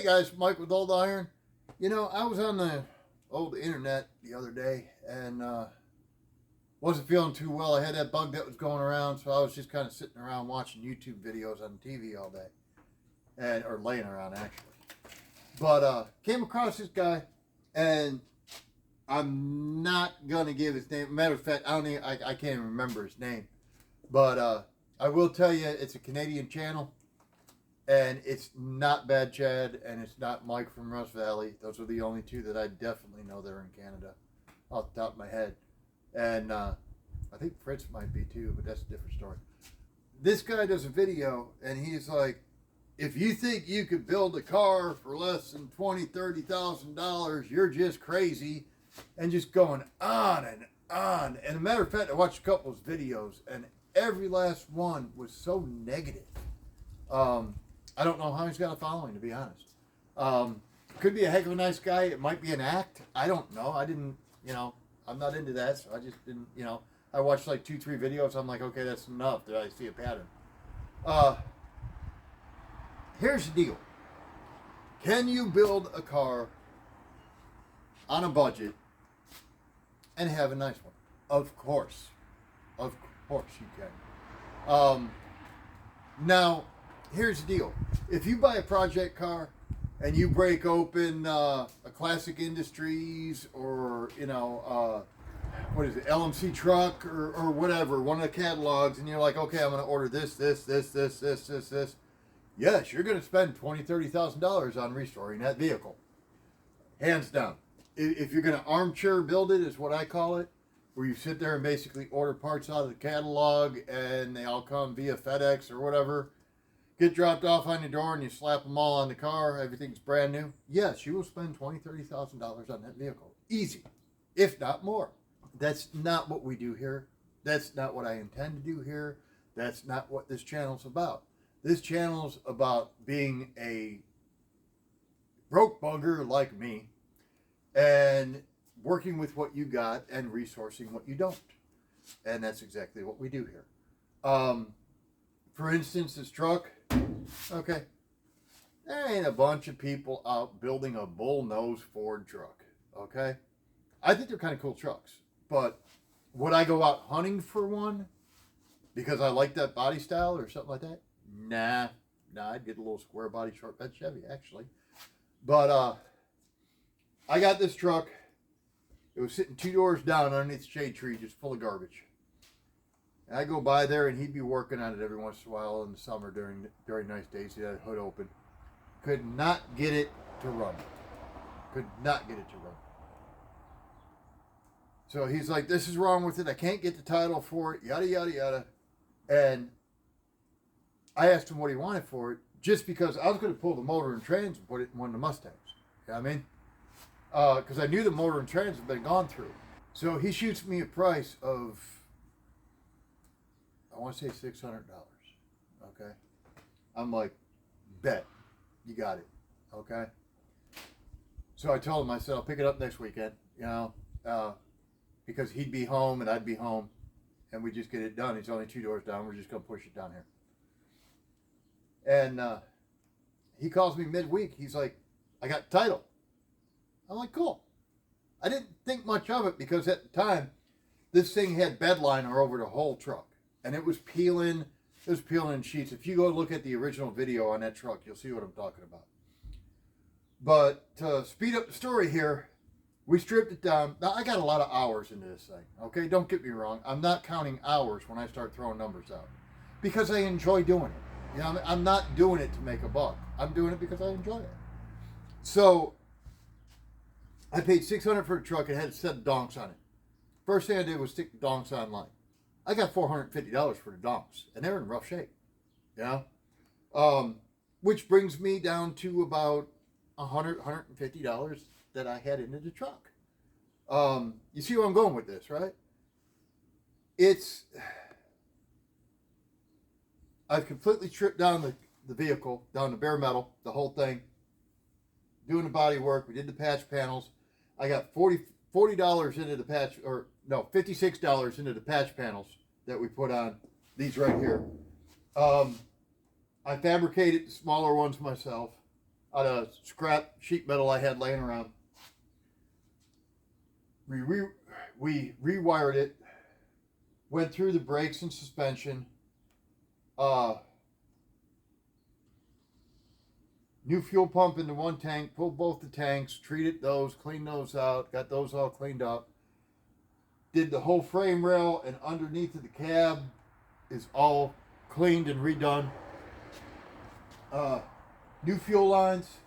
Hey guys, Mike with Old Iron. You know, I was on the old internet the other day and wasn't feeling too well. I had that bug that was going around, so I was just kind of sitting around watching YouTube videos on TV all day, or laying around actually. But came across this guy, and I'm not gonna give his name. Matter of fact, I can't even remember his name, but I will tell you it's a Canadian channel. And it's not Bad Chad, and it's not Mike from Rust Valley. Those are the only two that I definitely know that are in Canada, off the top of my head. And I think Fritz might be too, but that's a different story. This guy does a video, and he's like, if you think you could build a car for less than $20,000-$30,000, you're just crazy, and just going on and on. And a matter of fact, I watched a couple of his videos, and every last one was so negative. I don't know how he's got a following, to be honest. Could be a heck of a nice guy. It might be an act. I don't know. I didn't, I'm not into that, so I just didn't, I watched like 2-3 videos. I'm like, okay, that's enough. Did I see a pattern? Here's the deal. Can you build a car on a budget and have a nice one? Of course. Of course you can. Now, here's the deal. If you buy a project car and you break open a Classic Industries or, what is it, LMC truck or whatever, one of the catalogs, and you're like, okay, I'm going to order this. Yes, you're going to spend $20,000, $30,000 on restoring that vehicle. Hands down. If you're going to armchair build it, is what I call it, where you sit there and basically order parts out of the catalog and they all come via FedEx or whatever, get dropped off on your door and you slap them all on the car, everything's brand new. Yes, you will spend $20,000, $30,000 on that vehicle. Easy, if not more. That's not what we do here. That's not what I intend to do here. That's not what this channel's about. This channel's about being a broke bugger like me and working with what you got and resourcing what you don't. And that's exactly what we do here. For instance, this truck, okay, there ain't a bunch of people out building a bull-nose Ford truck, okay? I think they're kind of cool trucks, but would I go out hunting for one because I like that body style or something like that? Nah, I'd get a little square body short bed Chevy, actually. But I got this truck. It was sitting 2 doors down underneath the shade tree, just full of garbage. And I go by there, and he'd be working on it every once in a while in the summer during nice days. He had a hood open. Could not get it to run. Could not get it to run. So he's like, this is wrong with it. I can't get the title for it, yada, yada, yada. And I asked him what he wanted for it, just because I was going to pull the motor and trans and put it in one of the Mustangs. You know what I mean? Because I knew the motor and trans had been gone through. So he shoots me a price of, I want to say $600. Okay? I'm like, bet. You got it. Okay? So I told him, I said, I'll pick it up next weekend, because he'd be home and I'd be home, and we just get it done. It's only 2 doors down. We're just going to push it down here. And he calls me midweek. He's like, I got the title. I'm like, cool. I didn't think much of it because at the time, this thing had bed liner over the whole truck. And it was peeling in sheets. If you go look at the original video on that truck, you'll see what I'm talking about. But to speed up the story here, we stripped it down. Now, I got a lot of hours into this thing, okay? Don't get me wrong. I'm not counting hours when I start throwing numbers out because I enjoy doing it. I'm not doing it to make a buck. I'm doing it because I enjoy it. So I paid $600 for the truck. It had a set of donks on it. First thing I did was stick the donks online. I got $450 for the donks, and they're in rough shape. Which brings me down to about $150 that I had into the truck. You see where I'm going with this, right? I've completely stripped down the vehicle, down to bare metal, the whole thing. Doing the body work. We did the patch panels. I got $40 into the patch, or no, $56 into the patch panels that we put on. These right here. I fabricated the smaller ones myself. out of scrap sheet metal I had laying around. We rewired it, went through the brakes and suspension, new fuel pump into one tank, pulled both the tanks, treated those, cleaned those out, got those all cleaned up. Did the whole frame rail and underneath of the cab is all cleaned and redone. New fuel lines.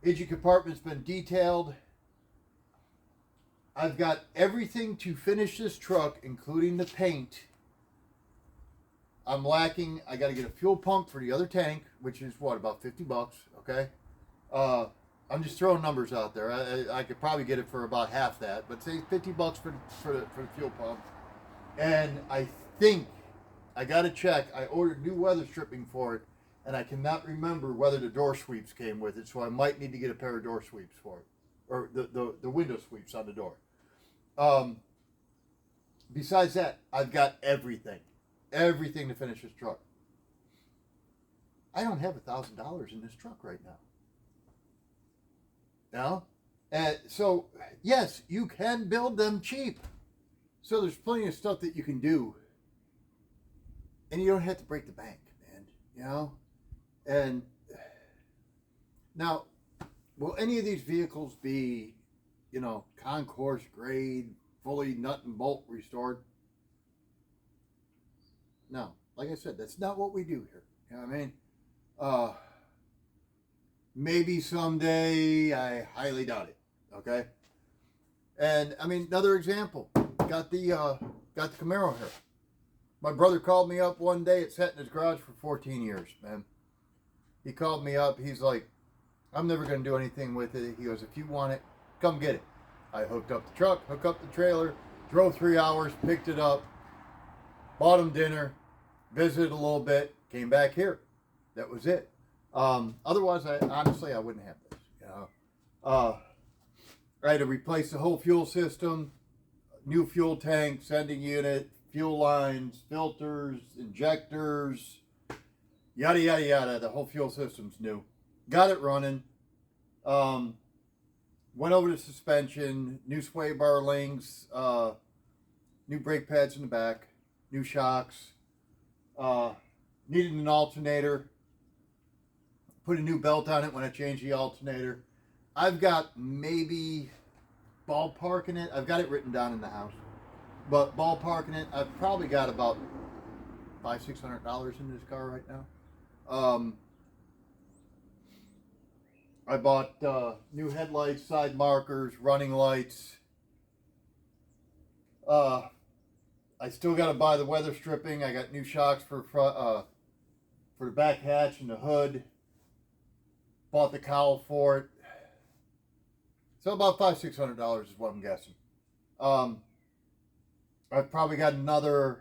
Engine compartment's been detailed. I've got everything to finish this truck, including the paint. I'm lacking. I got to get a fuel pump for the other tank, which is what, about $50, okay? I'm just throwing numbers out there. I could probably get it for about half that, but say $50 for the fuel pump. And I think I got to check. I ordered new weather stripping for it, and I cannot remember whether the door sweeps came with it, so I might need to get a pair of door sweeps for it, or the window sweeps on the door. Besides that, I've got everything to finish this truck. I don't have $1,000 in this truck right now. Now, so yes, you can build them cheap. So there's plenty of stuff that you can do, and you don't have to break the bank, man. You know, and now, will any of these vehicles be, you know, concourse grade, fully nut and bolt restored? No, like I said, that's not what we do here. You know what I mean? Maybe someday. I highly doubt it. Okay. And I mean, another example. Got the Camaro here. My brother called me up one day. It sat in his garage for 14 years, man. He called me up. He's like, I'm never going to do anything with it. He goes, if you want it, come get it. I hooked up the truck, hooked up the trailer, drove 3 hours, picked it up, bought him dinner, visited a little bit, came back here. That was it. Otherwise, I wouldn't have this. You know, I had to replace the whole fuel system, new fuel tank, sending unit, fuel lines, filters, injectors, yada yada yada. The whole fuel system's new. Got it running. Went over the suspension, new sway bar links, new brake pads in the back, new shocks. Needed an alternator. Put a new belt on it when I changed the alternator. I've got maybe ballparking it. I've got it written down in the house, but ballparking it, I've probably got about $500-600 in this car right now. I bought new headlights, side markers, running lights. I still got to buy the weather stripping. I got new shocks for the back hatch and the hood. Bought the cowl for it. So about $500-600 is what I'm guessing. I've probably got about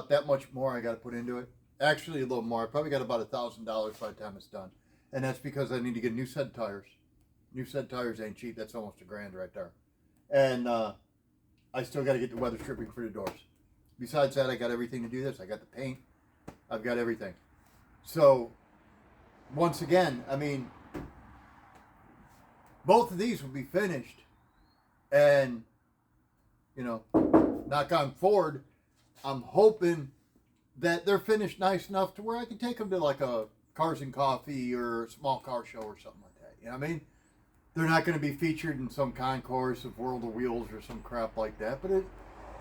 that much more I got to put into it. Actually, a little more. I probably got about $1,000 by the time it's done. And that's because I need to get new set tires. New set tires ain't cheap. That's almost $1,000 right there. And I still got to get the weather stripping for the doors. Besides that, I got everything to do this. I got the paint. I've got everything. So, once again, I mean, both of these will be finished. And, you know, knock on Ford, I'm hoping that they're finished nice enough to where I can take them to like a Cars and Coffee or a small car show or something like that. You know what I mean? They're not going to be featured in some concourse of World of Wheels or some crap like that, but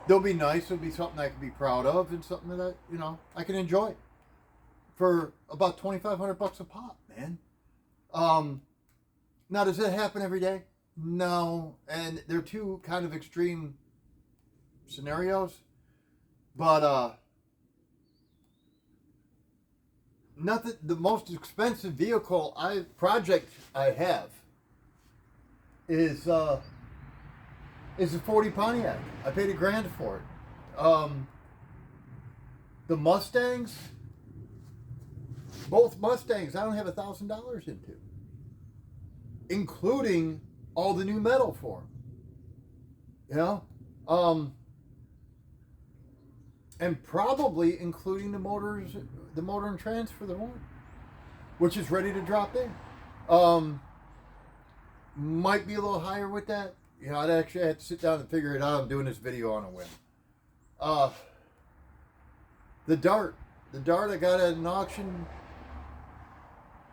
they'll be nice. It'll be something I can be proud of and something that, you know, I can enjoy for about $2,500 a pop, man. Now, does that happen every day? No, and they're two kind of extreme scenarios, but nothing. The most expensive project I have is a 40 Pontiac. I paid $1,000 for it. The Mustangs, both Mustangs, I don't have $1,000 into, including all the new metal for them. You know, and probably including the motor and trans for the one. which is ready to drop in. Might be a little higher with that. I'd actually have to sit down and figure it out. I'm doing this video on a whim. Uh, the Dart I got at an auction.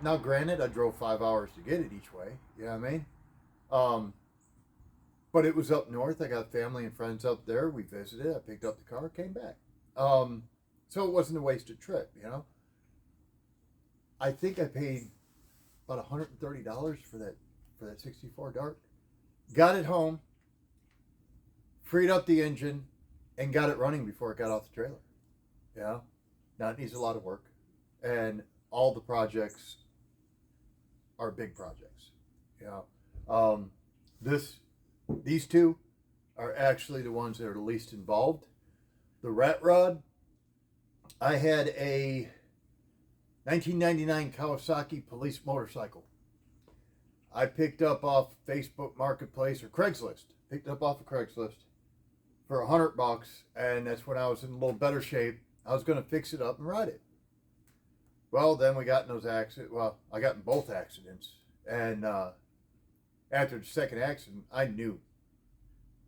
Now, granted, I drove 5 hours to get it each way. You know what I mean? But it was up north. I got family and friends up there. We visited. I picked up the car, came back. So it wasn't a wasted trip. I think I paid about $130 for that 64 Dart. Got it home, freed up the engine, and got it running before it got off the trailer. Now it needs a lot of work, and all the projects are big projects. These two are actually the ones that are the least involved. The Rat Rod, I had a 1999 Kawasaki police motorcycle. I picked up off Facebook Marketplace or Craigslist. Picked up off of Craigslist for $100, and that's when I was in a little better shape. I was going to fix it up and ride it. Well, then we got in those accidents. Well, I got in both accidents, and after the second accident, I knew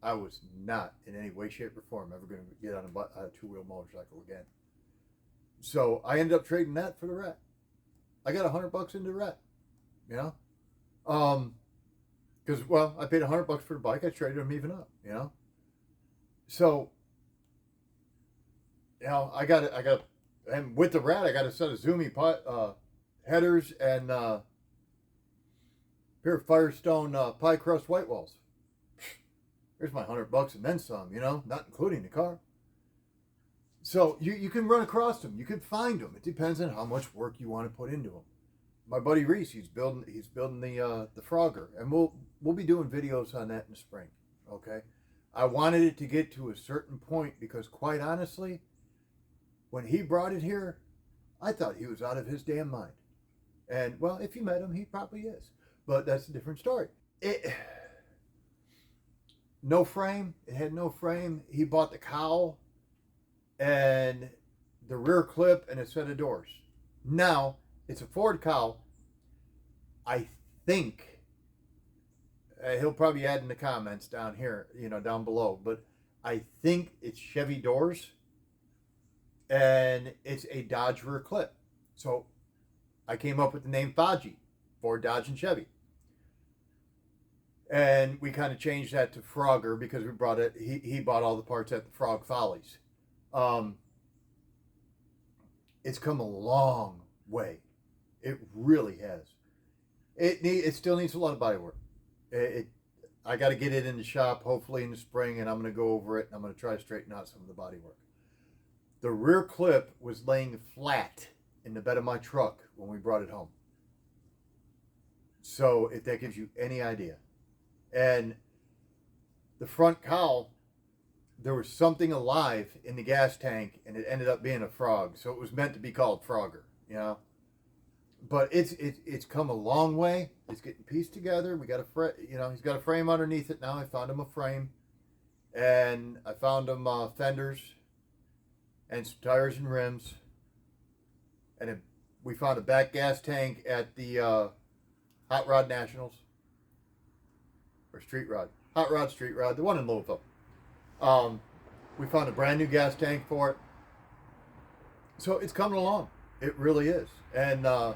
I was not in any way, shape, or form ever going to get on a two-wheel motorcycle again. So I ended up trading that for the Rat. I got $100 into the Rat. Because I paid $100 for the bike. I traded them even up. So I got, and with the Rat, I got a set of Zumi headers and a pair of Firestone pie crust white walls. There's my $100 and then some. Not including the car. So you can run across them. You can find them. It depends on how much work you want to put into them. My buddy Reese, he's building the Frogger, and we'll be doing videos on that in the spring. Okay, I wanted it to get to a certain point because, quite honestly, when he brought it here, I thought he was out of his damn mind. And well, if you met him, he probably is, but that's a different story. No frame. It had no frame. He bought the cowl and the rear clip and a set of doors. Now, it's a Ford cowl. I think he'll probably add in the comments down here, down below. But I think it's Chevy doors, and it's a Dodge rear clip. So I came up with the name Faji, Ford, Dodge, and Chevy. And we kind of changed that to Frogger because we brought it. He bought all the parts at the Frog Follies. It's come a long way. It really has. It still needs a lot of body work. I got to get it in the shop hopefully in the spring, and I'm going to go over it and I'm going to try to straighten out some of the body work. The rear clip was laying flat in the bed of my truck when we brought it home. So if that gives you any idea. And the front cowl, there was something alive in the gas tank, and it ended up being a frog. So it was meant to be called Frogger, But it's come a long way. It's getting pieced together. We got he's got a frame underneath it now. I found him a frame, and I found him fenders, and some tires and rims, and we found a back gas tank at the Hot Rod Nationals or Street Rod, Hot Rod Street Rod, the one in Louisville. We found a brand new gas tank for it. So it's coming along. It really is. And I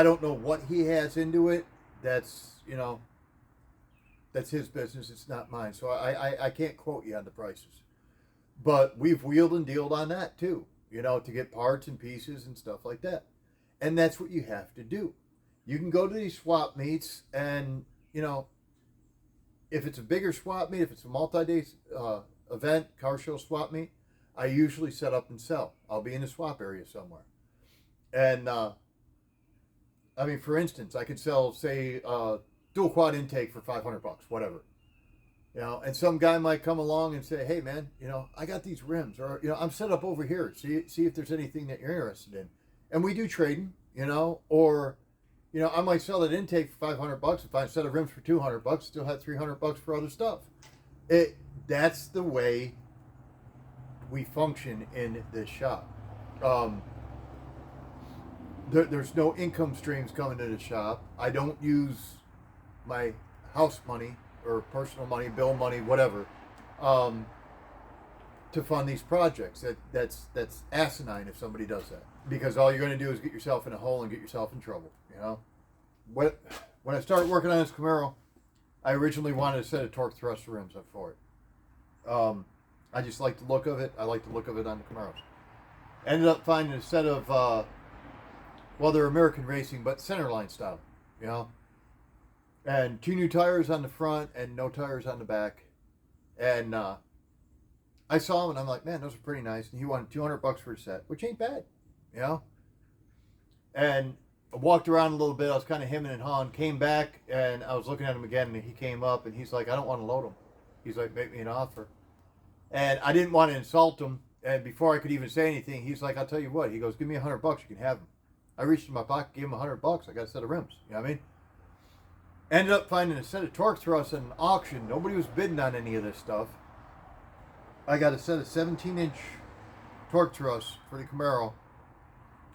don't know what he has into it. That's his business. It's not mine. So I can't quote you on the prices. But we've wheeled and dealed on that too, to get parts and pieces and stuff like that. And that's what you have to do. You can go to these swap meets and, if it's a bigger swap meet, if it's a multi-day event, car show swap meet, I usually set up and sell. I'll be in the swap area somewhere. And, for instance, I could sell, say, dual quad intake for $500, whatever. And some guy might come along and say, hey, man, I got these rims. Or, I'm set up over here. See if there's anything that you're interested in. And we do trading, or... I might sell that intake for $500 if I set of rims for $200. Still have $300 for other stuff. That's the way we function in this shop. there's no income streams coming to the shop. I don't use my house money or personal money, bill money, whatever, um, to fund these projects. That's asinine if somebody does that, because all you're going to do is get yourself in a hole and get yourself in trouble. You know, when I started working on this Camaro, I originally wanted a set of torque thrust rims up for it. I just like the look of it. I like the look of it on the Camaros. Ended up finding a set of, well, they're American racing, but centerline style, you know, and 2 new tires on the front and no tires on the back. And I saw them and I'm like, man, those are pretty nice. And he wanted $200 for a set, which ain't bad, you know. And I walked around a little bit. I was kind of hemming and hawing. Came back and I was looking at him again, and he came up and he's like, I don't want to load them. He's like, make me an offer. And I didn't want to insult him. And before I could even say anything, he's like, I'll tell you what. He goes, give me $100. You can have them. I reached in my pocket, gave him $100. I got a set of rims. You know what I mean? Ended up finding a set of torque thrusts at an auction. Nobody was bidding on any of this stuff. I got a set of 17-inch torque thrusts for the Camaro,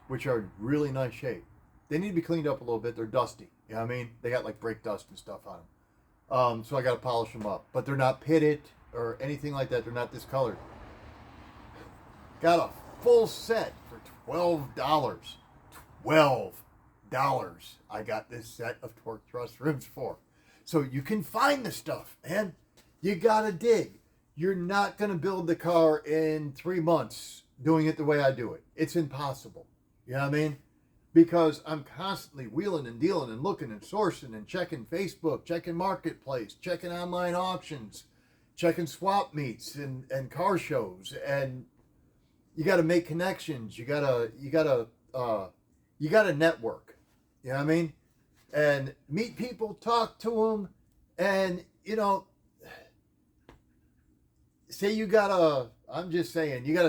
which are in really nice shape. They need to be cleaned up a little bit. They're dusty. You know what I mean? They got like brake dust and stuff on them. So I got to polish them up. But they're not pitted or anything like that. They're not discolored. Got a full set for $12. $12 I got this set of torque thrust rims for. So you can find the stuff, man. You got to dig. You're not going to build the car in 3 months doing it the way I do it. It's impossible. You know what I mean? Because I'm constantly wheeling and dealing and looking and sourcing and checking Facebook, checking Marketplace, checking online auctions, checking swap meets and car shows. And you got to make connections. You gotta network. You know what I mean? And meet people, talk to them, and you know, say you got a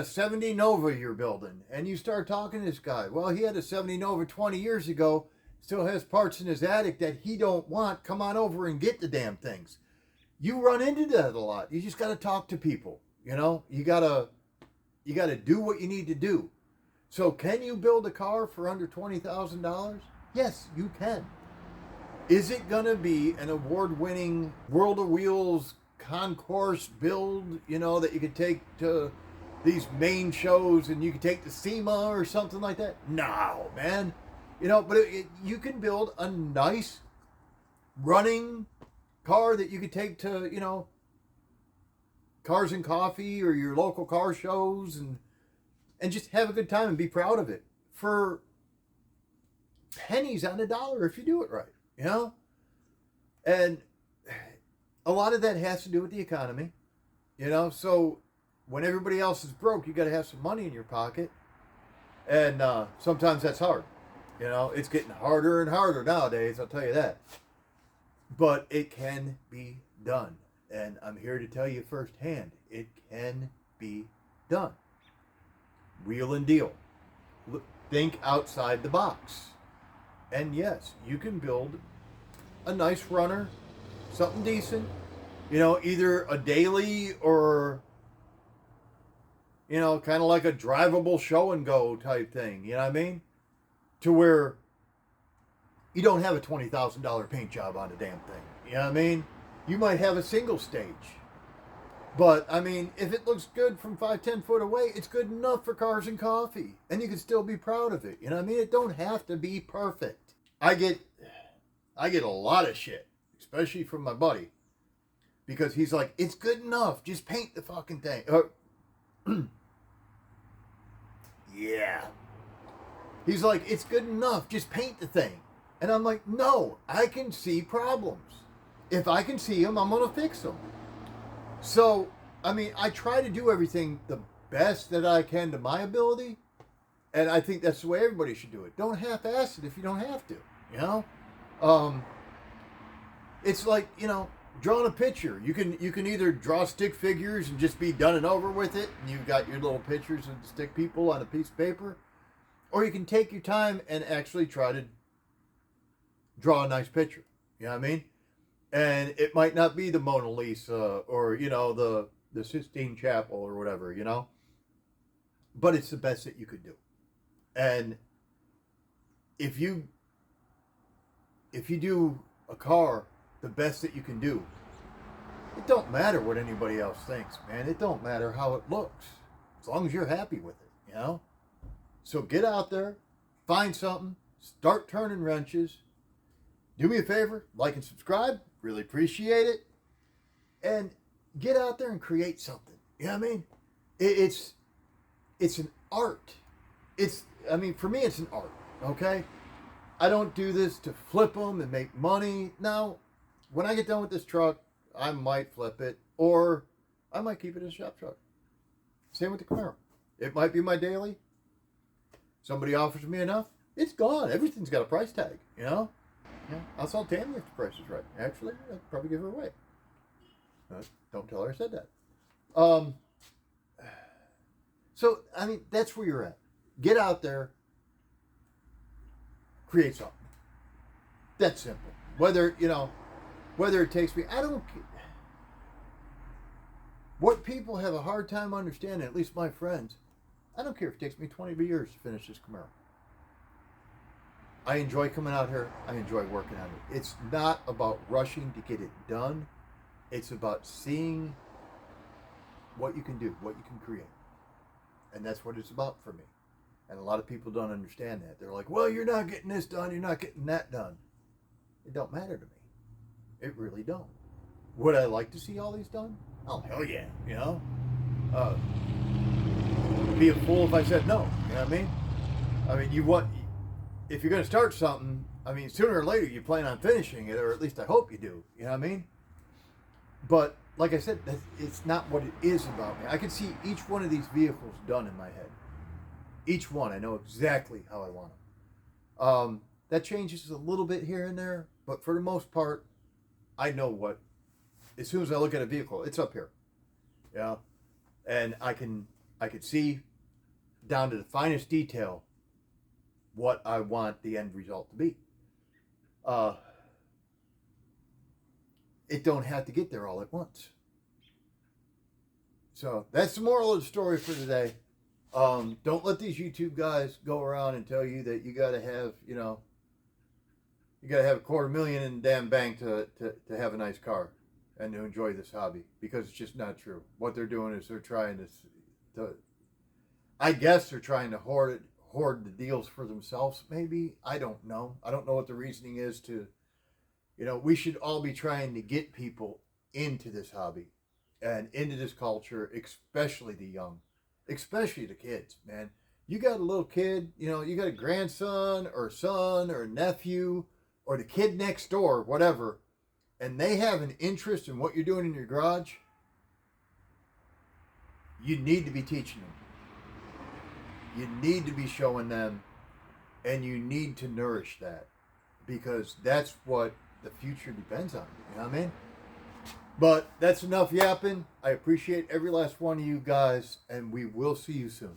70 Nova you're building, and you start talking to this guy. Well, he had a 70 Nova 20 years ago, still has parts in his attic that he don't want. Come on over and get the damn things. You run into that a lot. You just got to talk to people. You know, you got to do what you need to do. So can you build a car for under $20,000? Yes, you can. Is it going to be an award-winning World of Wheels concourse build, you know, that you could take to these main shows and you could take to SEMA or something like that? No, man. You know, but you can build a nice running car that you could take to, you know, Cars and Coffee or your local car shows and just have a good time and be proud of it for pennies on the dollar if you do it right, you know? And a lot of that has to do with the economy, you know? So when everybody else is broke, you got to have some money in your pocket. And sometimes that's hard. You know, it's getting harder and harder nowadays, I'll tell you that. But it can be done. And I'm here to tell you firsthand, it can be done. Wheel and deal. Think outside the box. And yes, you can build a nice runner, something decent, you know, either a daily or, you know, kind of like a drivable show and go type thing, you know what I mean? To where you don't have a $20,000 paint job on the damn thing, you know what I mean? You might have a single stage. But, I mean, if it looks good from 5-10 foot away, it's good enough for Cars and Coffee. And you can still be proud of it. You know what I mean? It don't have to be perfect. I get a lot of shit, especially from my buddy. Because he's like, it's good enough. Just paint the fucking thing. Yeah. He's like, it's good enough. Just paint the thing. And I'm like, no, I can see problems. If I can see them, I'm going to fix them. So, I mean, I try to do everything the best that I can to my ability. And I think that's the way everybody should do it. Don't half-ass it if you don't have to, you know? It's like, you know, drawing a picture. You can either draw stick figures and just be done and over with it, and you've got your little pictures of stick people on a piece of paper. Or you can take your time and actually try to draw a nice picture. You know what I mean? And it might not be the Mona Lisa or, you know, the Sistine Chapel or whatever, you know? But it's the best that you could do. And if you do a car the best that you can do, it don't matter what anybody else thinks, man. It don't matter how it looks, as long as you're happy with it, you know? So get out there, find something, start turning wrenches. Do me a favor, like and subscribe. Really appreciate it. And get out there and create something. You know what I mean? It's an art. For me, it's an art, okay? I don't do this to flip them and make money. Now, when I get done with this truck, I might flip it, or I might keep it as a shop truck. Same with the Camaro. It might be my daily. Somebody offers me enough, it's gone. Everything's got a price tag, you know? Yeah, I'll sell Tammy if the price is right. Actually, I'd probably give her away. Don't tell her I said that. So, that's where you're at. Get out there, create something. That's simple. Whether it takes me, I don't. What people have a hard time understanding, at least my friends, I don't care if it takes me 20 years to finish this Camaro. I enjoy coming out here. I enjoy working on it. It's not about rushing to get it done. It's about seeing what you can do, what you can create. And that's what it's about for me. And a lot of people don't understand that. They're like, well, you're not getting this done. You're not getting that done. It don't matter to me. It really don't. Would I like to see all these done? Oh, hell yeah. You know? Be a fool if I said no. You know what I mean? If you're going to start something, sooner or later you plan on finishing it, or at least I hope you do. You know what I mean? But like I said, it's not what it is about me. I can see each one of these vehicles done in my head. Each one, I know exactly how I want them. That changes a little bit here and there, but for the most part, I know what. As soon as I look at a vehicle, it's up here. Yeah, and I can see down to the finest detail what I want the end result to be. It don't have to get there all at once. So that's the moral of the story for today. Don't let these YouTube guys go around and tell you that you got to have, you got to have $250,000 in the damn bank to have a nice car and to enjoy this hobby, because it's just not true. What they're doing is they're trying to I guess they're trying to hoard the deals for themselves. Maybe, I don't know. I don't know what the reasoning is to. We should all be trying to get people into this hobby and into this culture, especially the young, especially the kids, man. You got a little kid, you got a grandson or a son or a nephew or the kid next door, whatever, and they have an interest in what you're doing in your garage, you need to be teaching them. You need to be showing them, and you need to nourish that, because that's what the future depends on. You know what I mean? But that's enough yapping. I appreciate every last one of you guys, and we will see you soon.